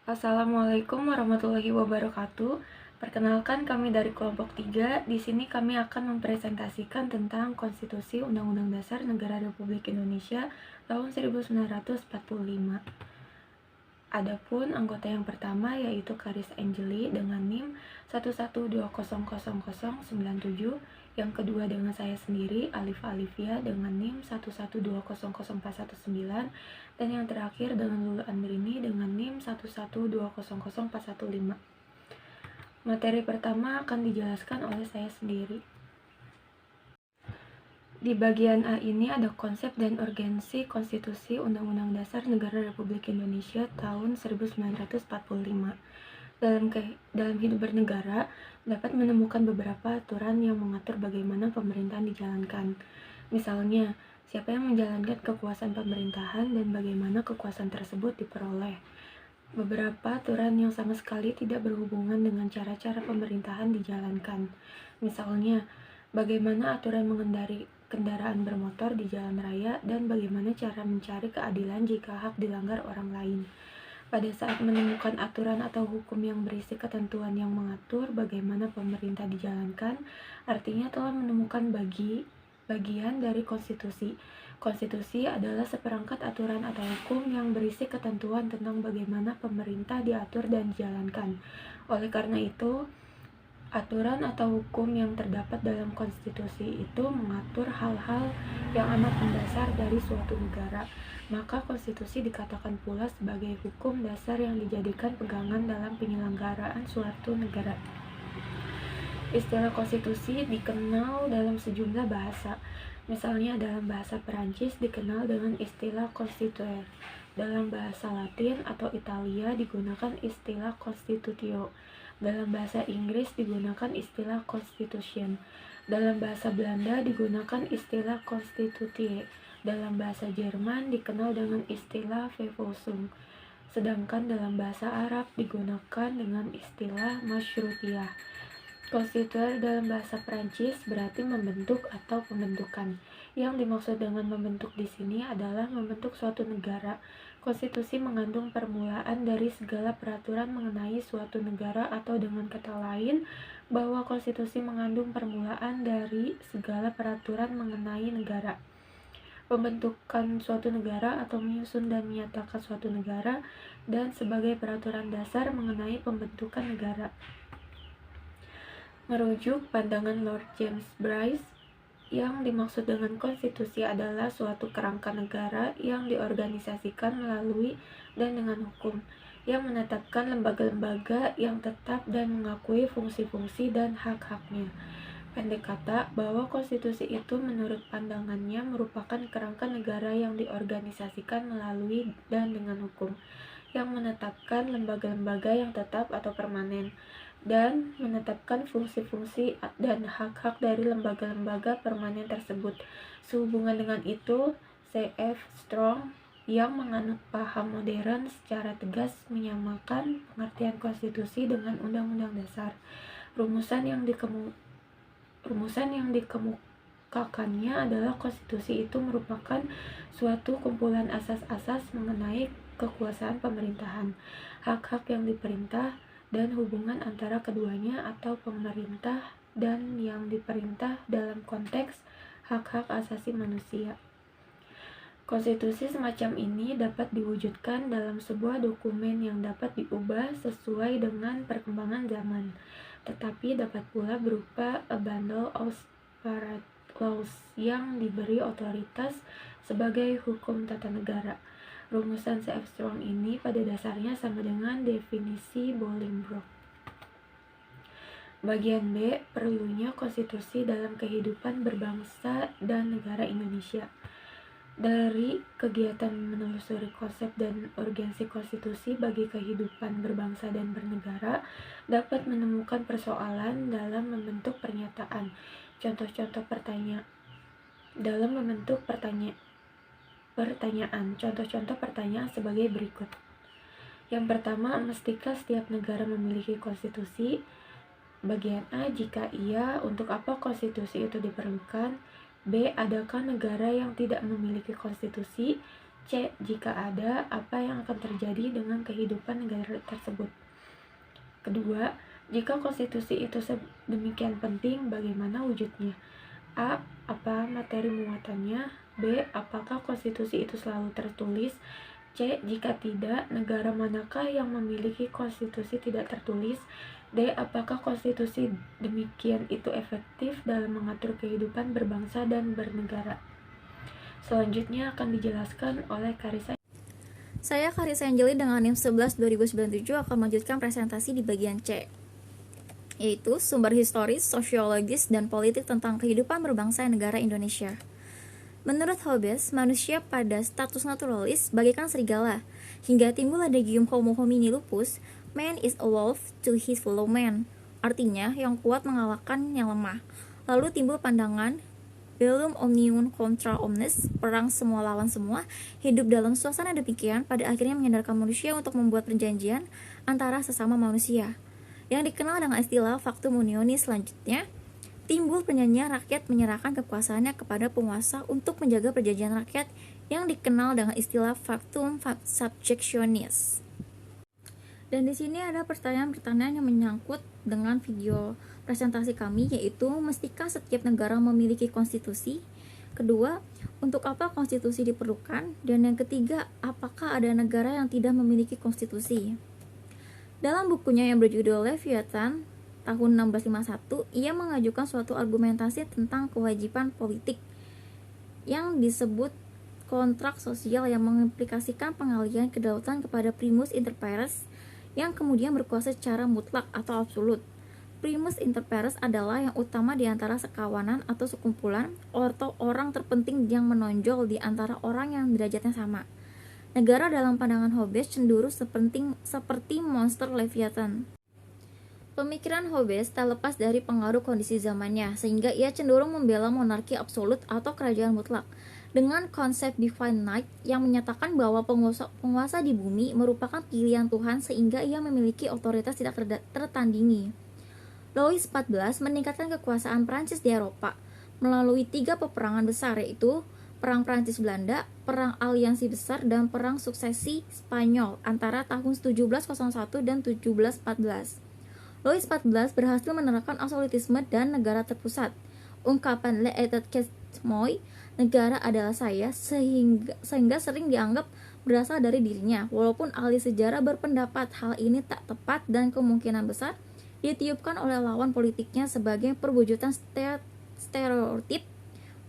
Assalamualaikum warahmatullahi wabarakatuh. Perkenalkan kami dari kelompok 3. Di sini kami akan mempresentasikan tentang Konstitusi Undang-Undang Dasar Negara Republik Indonesia tahun 1945. Adapun anggota yang pertama yaitu Karis Angeli dengan NIM 112000097, yang kedua dengan saya sendiri Alif Alifia dengan NIM 112000419, dan yang terakhir dengan Lulu Andrini dengan NIM 112000415. Materi pertama akan dijelaskan oleh saya sendiri. Di bagian A ini ada konsep dan urgensi Konstitusi Undang-Undang Dasar Negara Republik Indonesia tahun 1945. Dalam hidup bernegara, dapat menemukan beberapa aturan yang mengatur bagaimana pemerintahan dijalankan. Misalnya, siapa yang menjalankan kekuasaan pemerintahan dan bagaimana kekuasaan tersebut diperoleh. Beberapa aturan yang sama sekali tidak berhubungan dengan cara-cara pemerintahan dijalankan. Misalnya, bagaimana aturan mengendari kendaraan bermotor di jalan raya dan bagaimana cara mencari keadilan jika hak dilanggar orang lain. Pada saat menemukan aturan atau hukum yang berisi ketentuan yang mengatur bagaimana pemerintah dijalankan, artinya telah menemukan bagian dari konstitusi. Konstitusi adalah seperangkat aturan atau hukum yang berisi ketentuan tentang bagaimana pemerintah diatur dan dijalankan. Oleh karena itu, aturan atau hukum yang terdapat dalam konstitusi itu mengatur hal-hal yang amat mendasar dari suatu negara. Maka konstitusi dikatakan pula sebagai hukum dasar yang dijadikan pegangan dalam penyelenggaraan suatu negara. Istilah konstitusi dikenal dalam sejumlah bahasa. Misalnya dalam bahasa Perancis dikenal dengan istilah constituer. Dalam bahasa Latin atau Italia digunakan istilah constitutio. Dalam bahasa Inggris digunakan istilah constitution. Dalam bahasa Belanda digunakan istilah constitutie. Dalam bahasa Jerman dikenal dengan istilah Verfassung. Sedangkan dalam bahasa Arab digunakan dengan istilah Masyrutiyah. Konstituer dalam bahasa Prancis berarti membentuk atau pembentukan. Yang dimaksud dengan membentuk di sini adalah membentuk suatu negara. Konstitusi mengandung permulaan dari segala peraturan mengenai suatu negara, atau dengan kata lain, bahwa konstitusi mengandung permulaan dari segala peraturan mengenai negara. Pembentukan suatu negara atau menyusun dan menyatakan suatu negara, dan sebagai peraturan dasar mengenai pembentukan negara. Merujuk pandangan Lord James Bryce, yang dimaksud dengan konstitusi adalah suatu kerangka negara yang diorganisasikan melalui dan dengan hukum, yang menetapkan lembaga-lembaga yang tetap dan mengakui fungsi-fungsi dan hak-haknya. Pendek kata, bahwa konstitusi itu menurut pandangannya merupakan kerangka negara yang diorganisasikan melalui dan dengan hukum, yang menetapkan lembaga-lembaga yang tetap atau permanen, dan menetapkan fungsi-fungsi dan hak-hak dari lembaga-lembaga permanen tersebut. Sehubungan dengan itu, C.F. Strong yang menganut paham modern secara tegas menyamakan pengertian konstitusi dengan undang-undang dasar. Rumusan yang dikemukakannya adalah konstitusi itu merupakan suatu kumpulan asas-asas mengenai kekuasaan pemerintahan, hak-hak yang diperintah, dan hubungan antara keduanya atau pemerintah dan yang diperintah dalam konteks hak-hak asasi manusia. Konstitusi semacam ini dapat diwujudkan dalam sebuah dokumen yang dapat diubah sesuai dengan perkembangan zaman, tetapi dapat pula berupa a bundle of separate laws yang diberi otoritas sebagai hukum tata negara. Rumusan C.F. Strong ini pada dasarnya sama dengan definisi Bolingbroke. Bagian B, perlunya konstitusi dalam kehidupan berbangsa dan negara Indonesia. Dari kegiatan menelusuri konsep dan urgensi konstitusi bagi kehidupan berbangsa dan bernegara, dapat menemukan persoalan dalam membentuk pernyataan. Contoh-contoh pertanyaan. Contoh-contoh pertanyaan sebagai berikut. Yang pertama, mestikah setiap negara memiliki konstitusi? Bagian A, jika iya, untuk apa konstitusi itu diperlukan? B, adakah negara yang tidak memiliki konstitusi? C. Jika ada, apa yang akan terjadi dengan kehidupan negara tersebut? Kedua, jika konstitusi itu sedemikian penting, bagaimana wujudnya? A. Apa materi muatannya? B. Apakah konstitusi itu selalu tertulis? C. Jika tidak, negara manakah yang memiliki konstitusi tidak tertulis? D. Apakah konstitusi demikian itu efektif dalam mengatur kehidupan berbangsa dan bernegara? Selanjutnya akan dijelaskan oleh Karissa. Saya Karissa Anjeli dengan NIM 11/2097 akan melanjutkan presentasi di bagian C, yaitu sumber historis, sosiologis, dan politik tentang kehidupan berbangsa negara Indonesia. Menurut Hobbes, manusia pada status naturalis bagaikan serigala. Hingga timbul adagium homo homini lupus, man is a wolf to his fellow man. Artinya, yang kuat mengalahkan yang lemah. Lalu timbul pandangan bellum omnium contra omnes, perang semua lawan semua. Hidup dalam suasana demikian pada akhirnya menyadarkan manusia untuk membuat perjanjian antara sesama manusia, yang dikenal dengan istilah factum unionis. Selanjutnya, timbul perjanjian rakyat menyerahkan kekuasaannya kepada penguasa untuk menjaga perjanjian rakyat, yang dikenal dengan istilah factum subjectionis. Dan di sini ada pertanyaan-pertanyaan yang menyangkut dengan video presentasi kami, yaitu mestikah setiap negara memiliki konstitusi? Kedua, untuk apa konstitusi diperlukan? Dan yang ketiga, apakah ada negara yang tidak memiliki konstitusi? Dalam bukunya yang berjudul Leviathan tahun 1651, ia mengajukan suatu argumentasi tentang kewajiban politik yang disebut kontrak sosial yang mengimplikasikan pengalihan kedaulatan kepada primus inter pares yang kemudian berkuasa secara mutlak atau absolut. Primus inter pares adalah yang utama di antara sekawanan atau sekumpulan atau orang terpenting yang menonjol di antara orang yang derajatnya sama. Negara dalam pandangan Hobbes cenderung seperti monster Leviathan. Pemikiran Hobbes tak lepas dari pengaruh kondisi zamannya, sehingga ia cenderung membela monarki absolut atau kerajaan mutlak, dengan konsep divine right yang menyatakan bahwa penguasa di bumi merupakan pilihan Tuhan sehingga ia memiliki otoritas tidak tertandingi. Louis XIV meningkatkan kekuasaan Prancis di Eropa melalui 3 peperangan besar, yaitu Perang Prancis-Belanda, Perang Aliansi Besar, dan Perang Suksesi Spanyol antara tahun 1701 dan 1714. Louis XIV berhasil menerapkan absolutisme dan negara terpusat. Ungkapan "Le état est moi", negara adalah saya, sehingga sering dianggap berasal dari dirinya, walaupun ahli sejarah berpendapat hal ini tak tepat dan kemungkinan besar ditiupkan oleh lawan politiknya sebagai perwujudan stereotip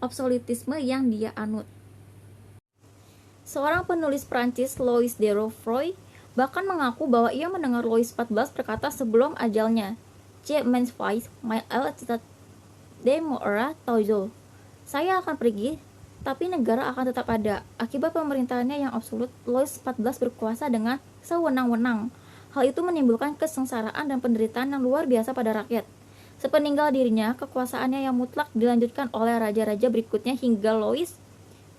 absolutisme yang dia anut. Seorang penulis Prancis, Louis de Roffroy, bahkan mengaku bahwa ia mendengar Louis XIV berkata sebelum ajalnya, "Je m'en vais, my état demeurera toujours." Saya akan pergi, tapi negara akan tetap ada. Akibat pemerintahannya yang absolut, Louis XIV berkuasa dengan sewenang-wenang. Hal itu menimbulkan kesengsaraan dan penderitaan yang luar biasa pada rakyat. Sepeninggal dirinya, kekuasaannya yang mutlak dilanjutkan oleh raja-raja berikutnya hingga Louis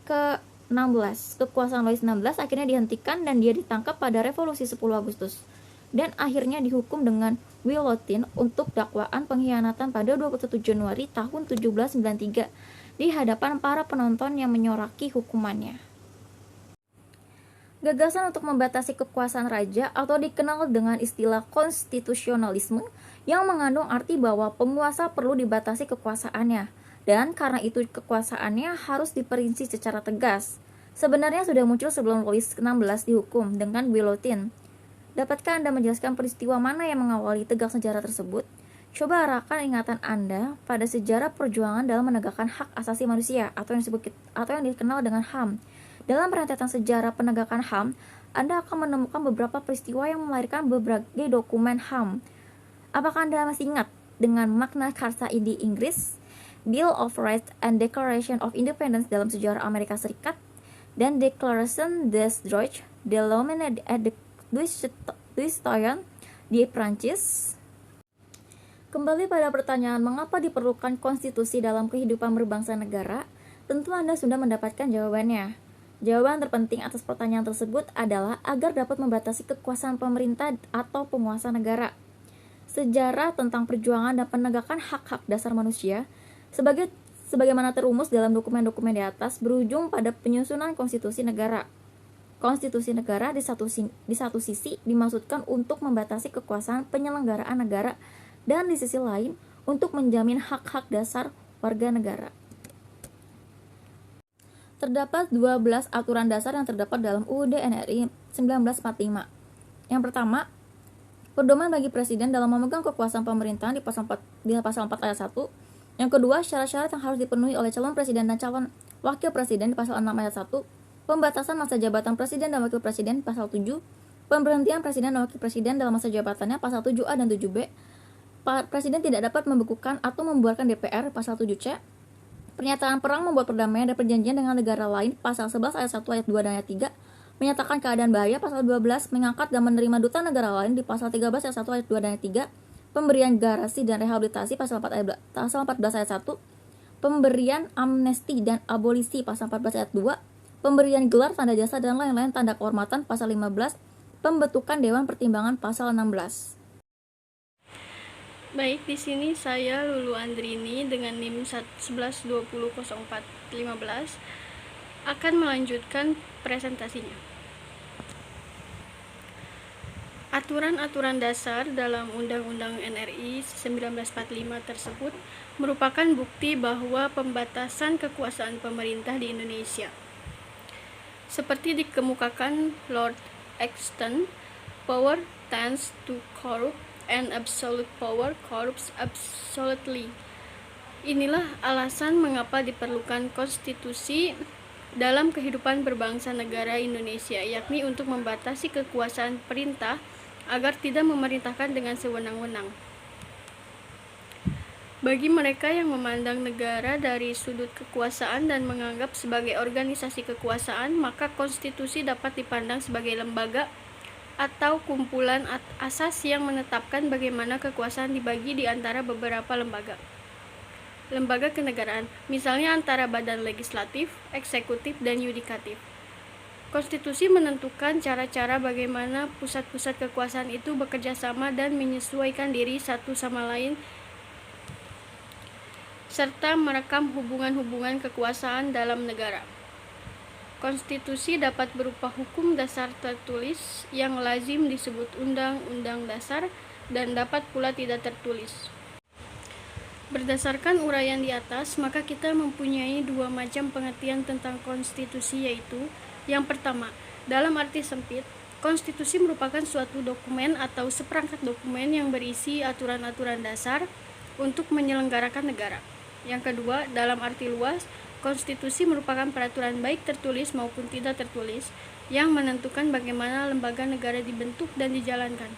ke-16. Kekuasaan Louis XVI akhirnya dihentikan dan dia ditangkap pada revolusi 10 Agustus. Dan akhirnya dihukum dengan guillotine untuk dakwaan pengkhianatan pada 21 Januari tahun 1793 di hadapan para penonton yang menyoraki hukumannya. Gagasan untuk membatasi kekuasaan raja atau dikenal dengan istilah konstitusionalisme yang mengandung arti bahwa penguasa perlu dibatasi kekuasaannya, dan karena itu kekuasaannya harus diperinci secara tegas. Sebenarnya sudah muncul sebelum Louis XVI dihukum dengan guillotine. Dapatkah Anda menjelaskan peristiwa mana yang mengawali tegak sejarah tersebut? Coba arahkan ingatan Anda pada sejarah perjuangan dalam menegakkan hak asasi manusia atau yang dikenal dengan HAM. Dalam rentetan sejarah penegakan HAM, Anda akan menemukan beberapa peristiwa yang melahirkan berbagai dokumen HAM. Apakah Anda masih ingat dengan Magna Carta di Inggris, Bill of Rights and Declaration of Independence dalam sejarah Amerika Serikat, dan Declaration des Droits de l'Homme et du Citoyen di Prancis? Kembali pada pertanyaan mengapa diperlukan konstitusi dalam kehidupan berbangsa negara, tentu Anda sudah mendapatkan jawabannya. Jawaban terpenting atas pertanyaan tersebut adalah agar dapat membatasi kekuasaan pemerintah atau penguasa negara. Sejarah tentang perjuangan dan penegakan hak-hak dasar manusia, sebagaimana terumus dalam dokumen-dokumen di atas, berujung pada penyusunan konstitusi negara. Konstitusi negara di satu sisi dimaksudkan untuk membatasi kekuasaan penyelenggaraan negara dan di sisi lain untuk menjamin hak-hak dasar warga negara. Terdapat 12 aturan dasar yang terdapat dalam UUD NRI 1945. Yang pertama, pedoman bagi presiden dalam memegang kekuasaan pemerintahan di pasal 4 ayat 1. Yang kedua, syarat-syarat yang harus dipenuhi oleh calon presiden dan calon wakil presiden di pasal 6 ayat 1. Pembatasan masa jabatan presiden dan wakil presiden pasal 7. Pemberhentian presiden dan wakil presiden dalam masa jabatannya pasal 7A dan 7B. Presiden tidak dapat membekukan atau membubarkan DPR pasal 7C. Pernyataan perang, membuat perdamaian dan perjanjian dengan negara lain pasal 11 ayat 1 ayat 2 dan ayat 3. Menyatakan keadaan bahaya pasal 12. Mengangkat dan menerima duta negara lain di pasal 13 ayat 1 ayat 2 dan ayat 3. Pemberian garasi dan rehabilitasi pasal 14 ayat 1. Pemberian amnesti dan abolisi pasal 14 ayat 2. Pemberian gelar, tanda jasa dan lain-lain tanda kehormatan pasal 15. Pembentukan Dewan Pertimbangan pasal 16. Baik, di sini saya Lulu Andrini dengan NIM 11200415 akan melanjutkan presentasinya. Aturan-aturan dasar dalam Undang-Undang NRI 1945 tersebut merupakan bukti bahwa pembatasan kekuasaan pemerintah di Indonesia, seperti dikemukakan Lord Acton, power tends to corrupt and absolute power corrupts absolutely. Inilah alasan mengapa diperlukan konstitusi dalam kehidupan berbangsa negara Indonesia, yakni untuk membatasi kekuasaan perintah agar tidak memerintahkan dengan sewenang-wenang. Bagi mereka yang memandang negara dari sudut kekuasaan dan menganggap sebagai organisasi kekuasaan, maka konstitusi dapat dipandang sebagai lembaga atau kumpulan asas yang menetapkan bagaimana kekuasaan dibagi di antara beberapa lembaga kenegaraan, misalnya antara badan legislatif, eksekutif, dan yudikatif. Konstitusi menentukan cara-cara bagaimana pusat-pusat kekuasaan itu bekerja sama dan menyesuaikan diri satu sama lain, serta merekam hubungan-hubungan kekuasaan dalam negara. Konstitusi dapat berupa hukum dasar tertulis yang lazim disebut Undang-Undang Dasar dan dapat pula tidak tertulis. Berdasarkan uraian di atas, maka kita mempunyai dua macam pengertian tentang konstitusi, yaitu yang pertama, dalam arti sempit, konstitusi merupakan suatu dokumen atau seperangkat dokumen yang berisi aturan-aturan dasar untuk menyelenggarakan negara. Yang kedua, dalam arti luas, konstitusi merupakan peraturan baik tertulis maupun tidak tertulis yang menentukan bagaimana lembaga negara dibentuk dan dijalankan.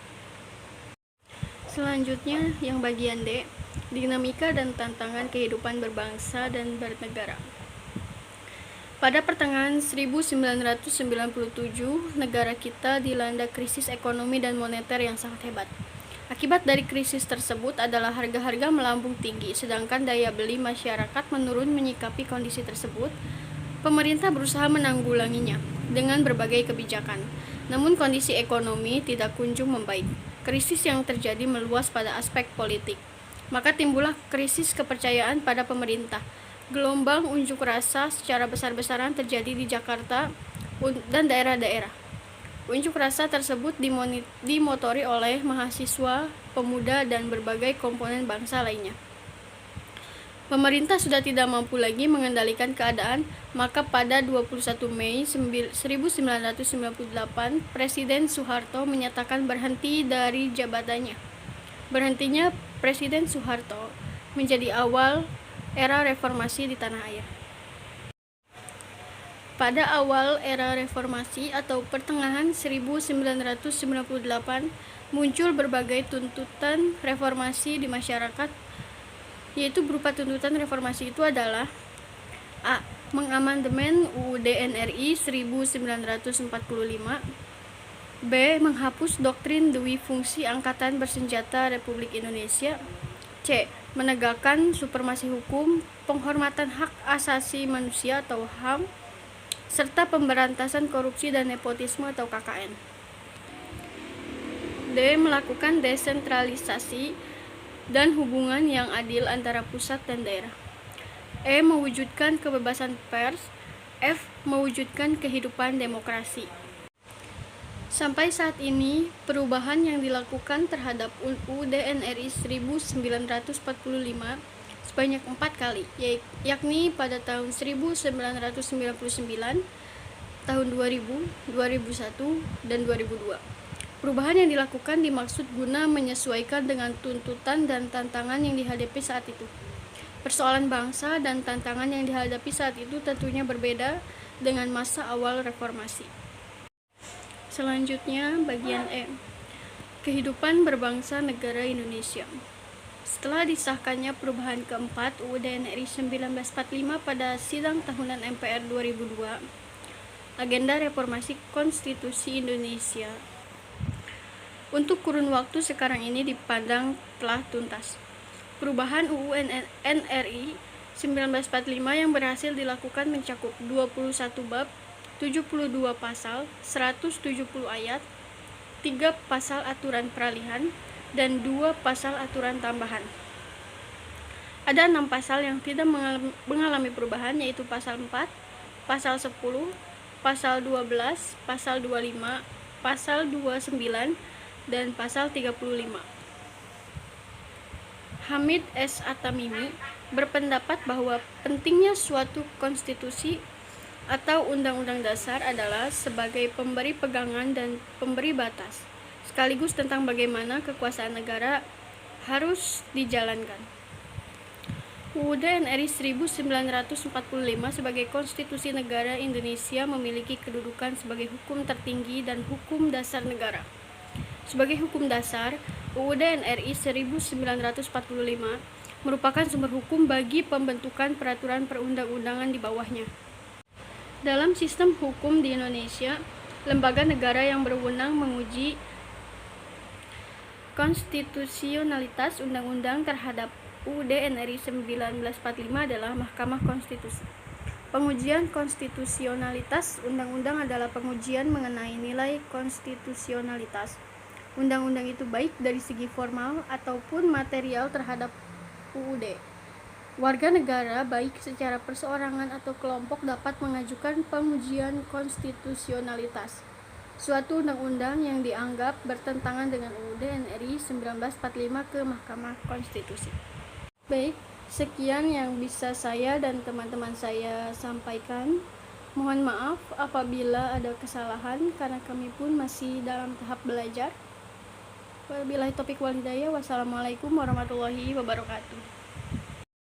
Selanjutnya, yang bagian D, dinamika dan tantangan kehidupan berbangsa dan bernegara. Pada pertengahan 1997, negara kita dilanda krisis ekonomi dan moneter yang sangat hebat. Akibat dari krisis tersebut adalah harga-harga melambung tinggi, sedangkan daya beli masyarakat menurun. Menyikapi kondisi tersebut, pemerintah berusaha menanggulanginya dengan berbagai kebijakan. Namun kondisi ekonomi tidak kunjung membaik. Krisis yang terjadi meluas pada aspek politik. Maka timbullah krisis kepercayaan pada pemerintah. Gelombang unjuk rasa secara besar-besaran terjadi di Jakarta dan daerah-daerah. Unjuk rasa tersebut dimotori oleh mahasiswa, pemuda, dan berbagai komponen bangsa lainnya. Pemerintah sudah tidak mampu lagi mengendalikan keadaan, maka pada 21 Mei 1998, Presiden Soeharto menyatakan berhenti dari jabatannya. Berhentinya Presiden Soeharto menjadi awal era reformasi di tanah air. Pada awal era reformasi atau pertengahan 1998 muncul berbagai tuntutan reformasi di masyarakat, yaitu berupa tuntutan reformasi itu adalah A. Mengamandemen UUD NRI 1945, B. Menghapus doktrin Dwi Fungsi Angkatan Bersenjata Republik Indonesia, C. Menegakkan supremasi hukum, penghormatan hak asasi manusia atau HAM, serta pemberantasan korupsi dan nepotisme atau KKN. D. Melakukan desentralisasi dan hubungan yang adil antara pusat dan daerah. E. Mewujudkan kebebasan pers. F. Mewujudkan kehidupan demokrasi. Sampai saat ini, perubahan yang dilakukan terhadap UUD NRI 1945 sebanyak 4 kali, yakni pada tahun 1999, tahun 2000, 2001, dan 2002. Perubahan yang dilakukan dimaksud guna menyesuaikan dengan tuntutan dan tantangan yang dihadapi saat itu. Persoalan bangsa dan tantangan yang dihadapi saat itu tentunya berbeda dengan masa awal reformasi. Selanjutnya, bagian E. Kehidupan berbangsa negara Indonesia. Setelah disahkannya perubahan keempat UUD NRI 1945 pada sidang tahunan MPR 2002, agenda reformasi konstitusi Indonesia untuk kurun waktu sekarang ini dipandang telah tuntas. Perubahan UU NRI 1945 yang berhasil dilakukan mencakup 21 bab, 72 pasal, 170 ayat, 3 pasal aturan peralihan, dan 2 pasal aturan tambahan. Ada 6 pasal yang tidak mengalami perubahan, yaitu pasal 4, pasal 10, pasal 12, pasal 25, pasal 29, dan pasal 35. Hamid S. Atamimi berpendapat bahwa pentingnya suatu konstitusi atau undang-undang dasar adalah sebagai pemberi pegangan dan pemberi batas, sekaligus tentang bagaimana kekuasaan negara harus dijalankan. UUD NRI 1945 sebagai konstitusi negara Indonesia memiliki kedudukan sebagai hukum tertinggi dan hukum dasar negara. Sebagai hukum dasar, UUD NRI 1945 merupakan sumber hukum bagi pembentukan peraturan perundang-undangan di bawahnya. Dalam sistem hukum di Indonesia, lembaga negara yang berwenang menguji konstitusionalitas undang-undang terhadap UUD NRI 1945 adalah Mahkamah Konstitusi. Pengujian konstitusionalitas undang-undang adalah pengujian mengenai nilai konstitusionalitas undang-undang itu baik dari segi formal ataupun material terhadap UUD. Warga negara baik secara perseorangan atau kelompok dapat mengajukan pengujian konstitusionalitas suatu undang-undang yang dianggap bertentangan dengan UUD NRI 1945 ke Mahkamah Konstitusi. Baik, sekian yang bisa saya dan teman-teman saya sampaikan. Mohon maaf apabila ada kesalahan karena kami pun masih dalam tahap belajar. Wabillahi taufiq wal hidayah. Wassalamualaikum warahmatullahi wabarakatuh.